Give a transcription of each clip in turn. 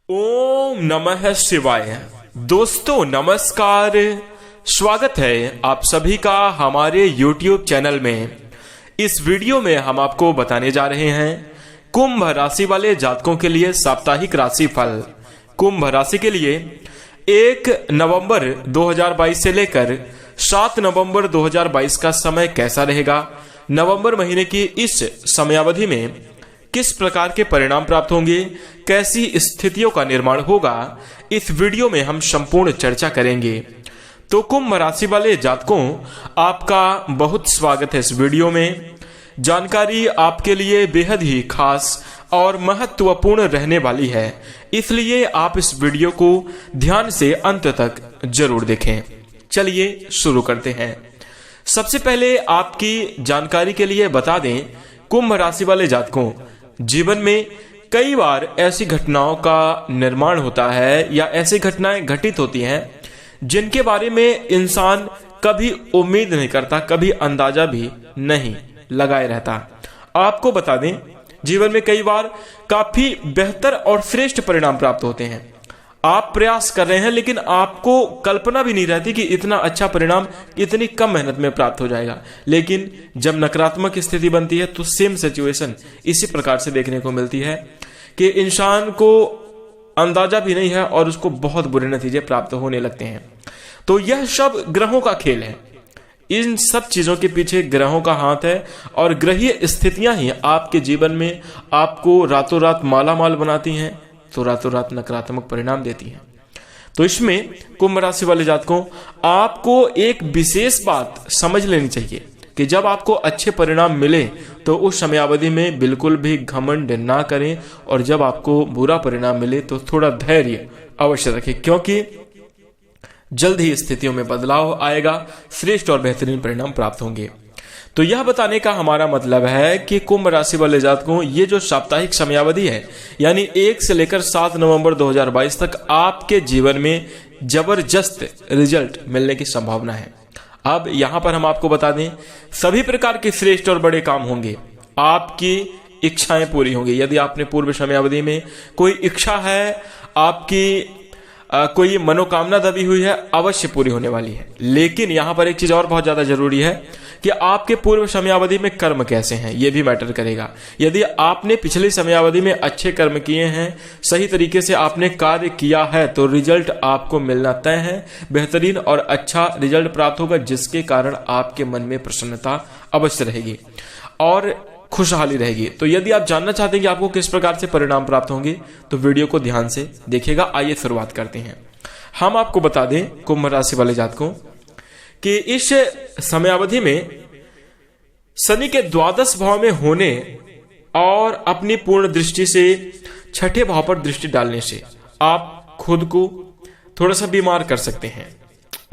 ओम नमः शिवाय। दोस्तों नमस्कार, स्वागत है आप सभी का हमारे YouTube चैनल में। इस वीडियो में हम आपको बताने जा रहे हैं कुंभ राशि वाले जातकों के लिए साप्ताहिक राशि फल। कुंभ राशि के लिए 1 नवंबर 2022 से लेकर 7 नवंबर 2022 का समय कैसा रहेगा, नवंबर महीने की इस समयावधि में किस प्रकार के परिणाम प्राप्त होंगे, कैसी स्थितियों का निर्माण होगा, इस वीडियो में हम संपूर्ण चर्चा करेंगे। तो कुंभ राशि वाले जातकों, आपका बहुत स्वागत है इस वीडियो में। जानकारी आपके लिए बेहद ही खास और महत्वपूर्ण रहने वाली है, इसलिए आप इस वीडियो को ध्यान से अंत तक जरूर देखें। चलिए शुरू करते हैं। सबसे पहले आपकी जानकारी के लिए बता दें, कुंभ राशि वाले जातकों, जीवन में कई बार ऐसी घटनाओं का निर्माण होता है या ऐसी घटनाएं घटित होती हैं जिनके बारे में इंसान कभी उम्मीद नहीं करता, कभी अंदाजा भी नहीं लगाए रहता। आपको बता दें, जीवन में कई बार काफी बेहतर और श्रेष्ठ परिणाम प्राप्त होते हैं। आप प्रयास कर रहे हैं लेकिन आपको कल्पना भी नहीं रहती कि इतना अच्छा परिणाम इतनी कम मेहनत में प्राप्त हो जाएगा। लेकिन जब नकारात्मक स्थिति बनती है तो सेम सिचुएशन इसी प्रकार से देखने को मिलती है कि इंसान को अंदाजा भी नहीं है और उसको बहुत बुरे नतीजे प्राप्त होने लगते हैं। तो यह सब ग्रहों का खेल है। इन सब चीजों के पीछे ग्रहों का हाथ है और ग्रहीय स्थितियां ही आपके जीवन में आपको रातों रात मालामाल बनाती हैं, तो रातों रात नकारात्मक परिणाम देती हैं। तो इसमें कुंभ राशि वाले जातकों, आपको एक विशेष बात समझ लेनी चाहिए कि जब आपको अच्छे परिणाम मिले तो उस समयावधि में बिल्कुल भी घमंड ना करें, और जब आपको बुरा परिणाम मिले तो थोड़ा धैर्य अवश्य रखें, क्योंकि जल्द ही स्थितियों में बदलाव आएगा, श्रेष्ठ और बेहतरीन परिणाम प्राप्त होंगे। तो यह बताने का हमारा मतलब है कि कुंभ राशि वाले जातकों, ये जो साप्ताहिक समयावधि है यानी 1 से लेकर 7 नवंबर 2022 तक आपके जीवन में जबरदस्त रिजल्ट मिलने की संभावना है। अब यहां पर हम आपको बता दें, सभी प्रकार के श्रेष्ठ और बड़े काम होंगे, आपकी इच्छाएं पूरी होंगी। यदि आपने पूर्व समयावधि में कोई इच्छा है, आपकी कोई मनोकामना दबी हुई है, अवश्य पूरी होने वाली है। लेकिन यहां पर एक चीज और बहुत ज्यादा जरूरी है कि आपके पूर्व समयावधि में कर्म कैसे हैं, यह भी मैटर करेगा। यदि आपने पिछली समयावधि में अच्छे कर्म किए हैं, सही तरीके से आपने कार्य किया है, तो रिजल्ट आपको मिलना तय है। बेहतरीन और अच्छा रिजल्ट प्राप्त होगा, जिसके कारण आपके मन में प्रसन्नता अवश्य रहेगी और खुशहाली रहेगी। तो यदि आप जानना चाहते हैं कि आपको किस प्रकार से परिणाम प्राप्त होंगे, तो वीडियो को ध्यान से देखिएगा। आइए शुरुआत करते हैं। हम आपको बता दें कुंभ राशि वाले जातकों कि इस समयावधि में शनि के द्वादश भाव में होने और अपनी पूर्ण दृष्टि से छठे भाव पर दृष्टि डालने से आप खुद को थोड़ा सा बीमार कर सकते हैं।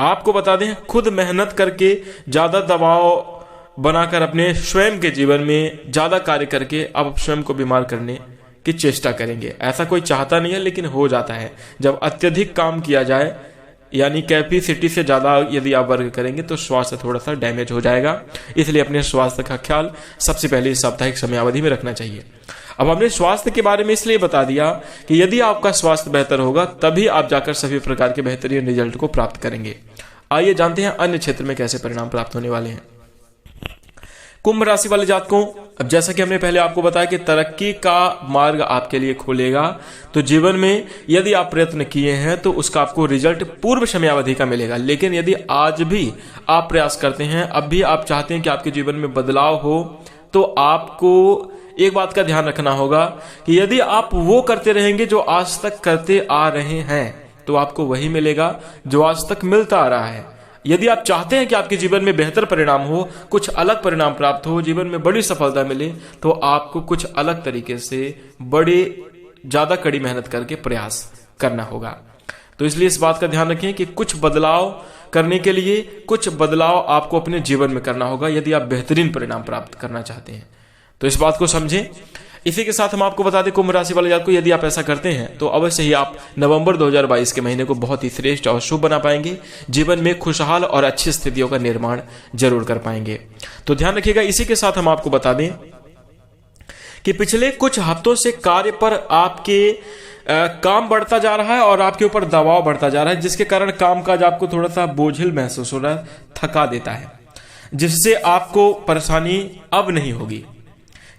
आपको बता दें, खुद मेहनत करके ज्यादा दबाव बनाकर अपने स्वयं के जीवन में ज्यादा कार्य करके आप स्वयं को बीमार करने की चेष्टा करेंगे। ऐसा कोई चाहता नहीं है, लेकिन हो जाता है। जब अत्यधिक काम किया जाए यानी कैपेसिटी से ज्यादा यदि आप वर्क करेंगे तो स्वास्थ्य थोड़ा सा डैमेज हो जाएगा। इसलिए अपने स्वास्थ्य का ख्याल सबसे पहले इस साप्ताहिक समयावधि में रखना चाहिए। अब हमने स्वास्थ्य के बारे में इसलिए बता दिया कि यदि आपका स्वास्थ्य बेहतर होगा तभी आप जाकर सभी प्रकार के बेहतरीन रिजल्ट को प्राप्त करेंगे। आइए जानते हैं अन्य क्षेत्र में कैसे परिणाम प्राप्त होने वाले हैं। कुंभ राशि वाले जातकों, अब जैसा कि हमने पहले आपको बताया कि तरक्की का मार्ग आपके लिए खोलेगा, तो जीवन में यदि आप प्रयत्न किए हैं तो उसका आपको रिजल्ट पूर्व समयावधि का मिलेगा। लेकिन यदि आज भी आप प्रयास करते हैं, अब भी आप चाहते हैं कि आपके जीवन में बदलाव हो, तो आपको एक बात का ध्यान रखना होगा कि यदि आप वो करते रहेंगे जो आज तक करते आ रहे हैं, तो आपको वही मिलेगा जो आज तक मिलता आ रहा है। यदि आप चाहते हैं कि आपके जीवन में बेहतर परिणाम हो, कुछ अलग परिणाम प्राप्त हो, जीवन में बड़ी सफलता मिले, तो आपको कुछ अलग तरीके से बड़े ज्यादा कड़ी मेहनत करके प्रयास करना होगा। तो इसलिए इस बात का ध्यान रखें कि कुछ बदलाव करने के लिए कुछ बदलाव आपको अपने जीवन में करना होगा यदि आप बेहतरीन परिणाम प्राप्त करना चाहते हैं। तो इस बात को समझें। इसी के साथ हम आपको बता दें कुंभ राशि वाले जातकों, यदि आप ऐसा करते हैं तो अवश्य ही आप नवंबर 2022 के महीने को बहुत ही श्रेष्ठ और शुभ बना पाएंगे। जीवन में खुशहाल और अच्छी स्थितियों का निर्माण जरूर कर पाएंगे। तो ध्यान रखिएगा। इसी के साथ हम आपको बता दें कि पिछले कुछ हफ्तों से कार्य पर आपके काम बढ़ता जा रहा है और आपके ऊपर दबाव बढ़ता जा रहा है, जिसके कारण कामकाज आपको थोड़ा सा बोझिल महसूस हो रहा है, थका देता है, जिससे आपको परेशानी अब नहीं होगी।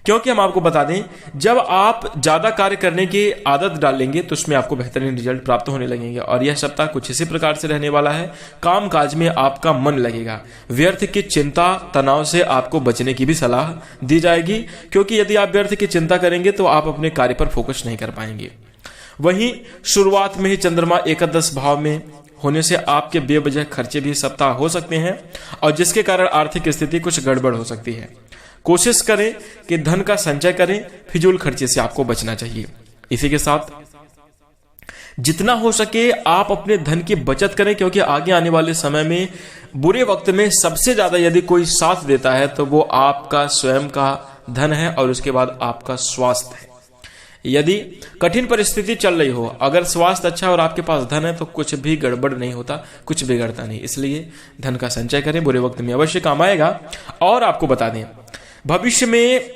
क्योंकि हम आपको बता दें, जब आप ज्यादा कार्य करने की आदत डालेंगे तो उसमें आपको बेहतरीन रिजल्ट प्राप्त होने लगेंगे। और यह सप्ताह कुछ इसी प्रकार से रहने वाला है। काम काज में आपका मन लगेगा। व्यर्थ की चिंता तनाव से आपको बचने की भी सलाह दी जाएगी, क्योंकि यदि आप व्यर्थ की चिंता करेंगे तो आप अपने कार्य पर फोकस नहीं कर पाएंगे। वहीं शुरुआत में ही चंद्रमा एकादश भाव में होने से आपके बेवजह खर्चे भी सप्ताह हो सकते हैं, और जिसके कारण आर्थिक स्थिति कुछ गड़बड़ हो सकती है। कोशिश करें कि धन का संचय करें, फिजूल खर्चे से आपको बचना चाहिए। इसी के साथ जितना हो सके आप अपने धन की बचत करें, क्योंकि आगे आने वाले समय में बुरे वक्त में सबसे ज्यादा यदि कोई साथ देता है तो वो आपका स्वयं का धन है और उसके बाद आपका स्वास्थ्य है। यदि कठिन परिस्थिति चल रही हो, अगर स्वास्थ्य अच्छा और आपके पास धन है तो कुछ भी गड़बड़ नहीं होता, कुछ बिगड़ता नहीं। इसलिए धन का संचय करें, बुरे वक्त में अवश्य काम आएगा। और आपको बता दें, भविष्य में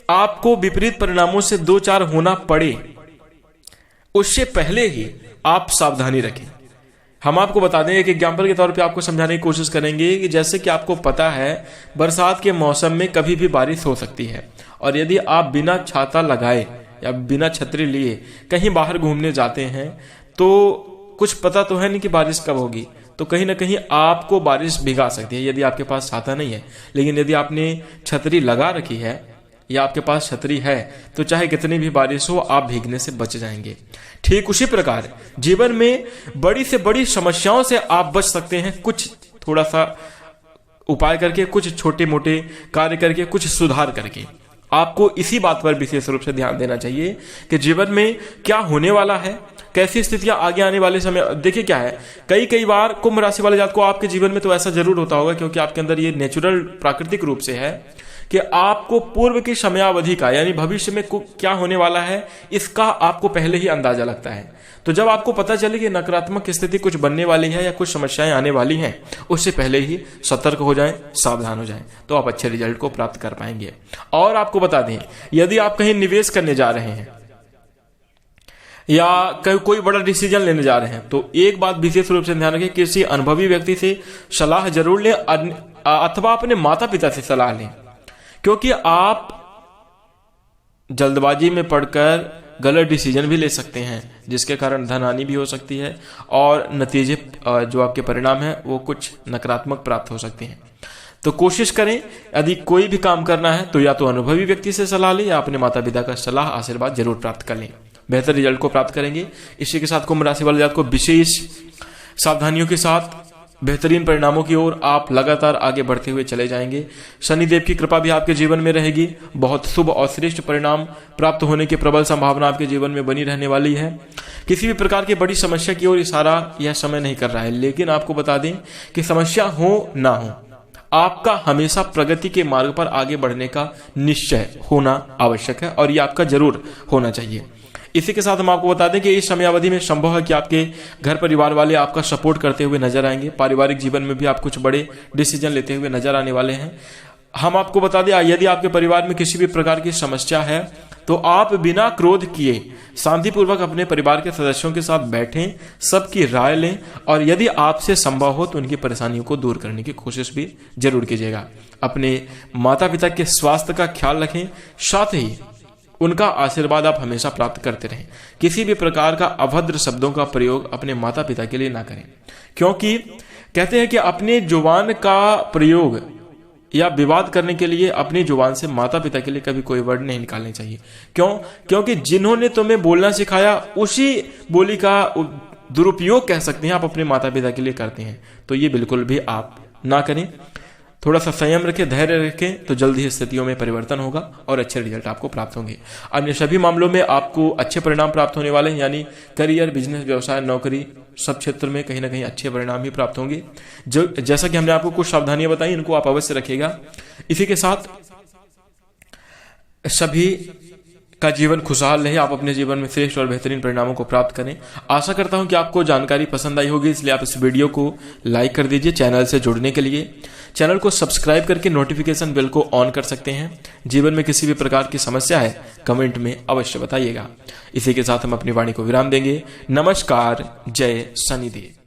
आपको विपरीत परिणामों से दो चार होना पड़े, उससे पहले ही आप सावधानी रखें। हम आपको बता दें, एक एग्जाम्पल के तौर पे आपको समझाने की कोशिश करेंगे कि जैसे कि आपको पता है बरसात के मौसम में कभी भी बारिश हो सकती है, और यदि आप बिना छाता लगाए या बिना छतरी लिए कहीं बाहर घूमने जाते हैं तो कुछ पता तो है नहीं कि बारिश कब होगी, तो कहीं ना कहीं आपको बारिश भिगा सकती है यदि आपके पास छाता नहीं है। लेकिन यदि आपने छतरी लगा रखी है या आपके पास छतरी है तो चाहे कितनी भी बारिश हो आप भीगने से बच जाएंगे। ठीक उसी प्रकार जीवन में बड़ी से बड़ी समस्याओं से आप बच सकते हैं, कुछ थोड़ा सा उपाय करके, कुछ छोटे मोटे कार्य करके, कुछ सुधार करके। आपको इसी बात पर विशेष रूप से ध्यान देना चाहिए कि जीवन में क्या होने वाला है, कैसी स्थितियां आगे आने वाले समय। देखिए क्या है, कई बार कुंभ राशि वाले जातकों आपके जीवन में तो ऐसा जरूर होता होगा, क्योंकि आपके अंदर ये नेचुरल प्राकृतिक रूप से है कि आपको पूर्व की समयावधि का, यानी भविष्य में क्या होने वाला है, इसका आपको पहले ही अंदाजा लगता है। तो जब आपको पता चले कि नकारात्मक स्थिति कुछ बनने वाली है या कुछ समस्याएं आने वाली हैं, उससे पहले ही सतर्क हो जाएं, सावधान हो जाएं, तो आप अच्छे रिजल्ट को प्राप्त कर पाएंगे। और आपको बता दें, यदि आप कहीं निवेश करने जा रहे हैं या कोई बड़ा डिसीजन लेने जा रहे हैं तो एक बात विशेष रूप से ध्यान रखें, किसी अनुभवी व्यक्ति से सलाह जरूर लें अथवा अपने माता पिता से सलाह लें, क्योंकि आप जल्दबाजी में पड़कर गलत डिसीजन भी ले सकते हैं, जिसके कारण धन हानि भी हो सकती है और नतीजे जो आपके परिणाम है वो कुछ नकारात्मक प्राप्त हो सकते हैं। तो कोशिश करें, यदि कोई भी काम करना है तो या तो अनुभवी व्यक्ति से सलाह लें या अपने माता पिता का सलाह आशीर्वाद जरूर प्राप्त कर लें, बेहतर रिजल्ट को प्राप्त करेंगे। इसी के साथ कुंभ राशि वाले जातक को विशेष सावधानियों के साथ बेहतरीन परिणामों की ओर आप लगातार आगे बढ़ते हुए चले जाएंगे। शनिदेव की कृपा भी आपके जीवन में रहेगी। बहुत शुभ और श्रेष्ठ परिणाम प्राप्त होने की प्रबल संभावना आपके जीवन में बनी रहने वाली है। किसी भी प्रकार की बड़ी समस्या की ओर इशारा यह समय नहीं कर रहा है, लेकिन आपको बता दें कि समस्या हो ना हो, आपका हमेशा प्रगति के मार्ग पर आगे बढ़ने का निश्चय होना आवश्यक है और यह आपका जरूर होना चाहिए। इसी के साथ हम आपको बता दें कि इस समयावधि में संभव है कि आपके घर परिवार वाले आपका सपोर्ट करते हुए नजर आएंगे। पारिवारिक जीवन में भी आप कुछ बड़े डिसीजन लेते हुए नजर आने वाले हैं। हम आपको बता दें, यदि आपके परिवार में किसी भी प्रकार की समस्या है तो आप बिना क्रोध किए शांतिपूर्वक अपने परिवार के सदस्यों के साथ बैठें, सबकी राय लें और यदि आपसे संभव हो तो उनकी परेशानियों को दूर करने की कोशिश भी जरूर कीजिएगा। अपने माता पिता के स्वास्थ्य का ख्याल रखें, साथ ही उनका आशीर्वाद आप हमेशा प्राप्त करते रहें। किसी भी प्रकार का अभद्र शब्दों का प्रयोग अपने माता पिता के लिए ना करें, क्योंकि कहते हैं कि अपने जुबान का प्रयोग या विवाद करने के लिए अपनी जुबान से माता पिता के लिए कभी कोई वर्ड नहीं निकालने चाहिए। क्योंकि जिन्होंने तुम्हें बोलना सिखाया उसी बोली का दुरुपयोग कह सकते हैं आप अपने माता पिता के लिए करते हैं, तो ये बिल्कुल भी आप ना करें। थोड़ा सा संयम रखें, धैर्य रखें, तो जल्द ही स्थितियों में परिवर्तन होगा और अच्छे रिजल्ट आपको प्राप्त होंगे। अन्य सभी मामलों में आपको अच्छे परिणाम प्राप्त होने वाले हैं, यानी करियर, बिजनेस, व्यवसाय, नौकरी, सब क्षेत्र में कहीं ना कहीं अच्छे परिणाम ही प्राप्त होंगे। जो जैसा कि हमने आपको कुछ सावधानियां बताई, इनको आप अवश्य रखिएगा। इसी के साथ सभी का जीवन खुशहाल रहे, आप अपने जीवन में श्रेष्ठ और बेहतरीन परिणामों को प्राप्त करें। आशा करता हूं कि आपको जानकारी पसंद आई होगी, इसलिए आप इस वीडियो को लाइक कर दीजिए। चैनल से जुड़ने के लिए चैनल को सब्सक्राइब करके नोटिफिकेशन बेल को ऑन कर सकते हैं। जीवन में किसी भी प्रकार की समस्या है कमेंट में अवश्य बताइएगा। इसी के साथ हम अपनी वाणी को विराम देंगे। नमस्कार, जय शनिदेव।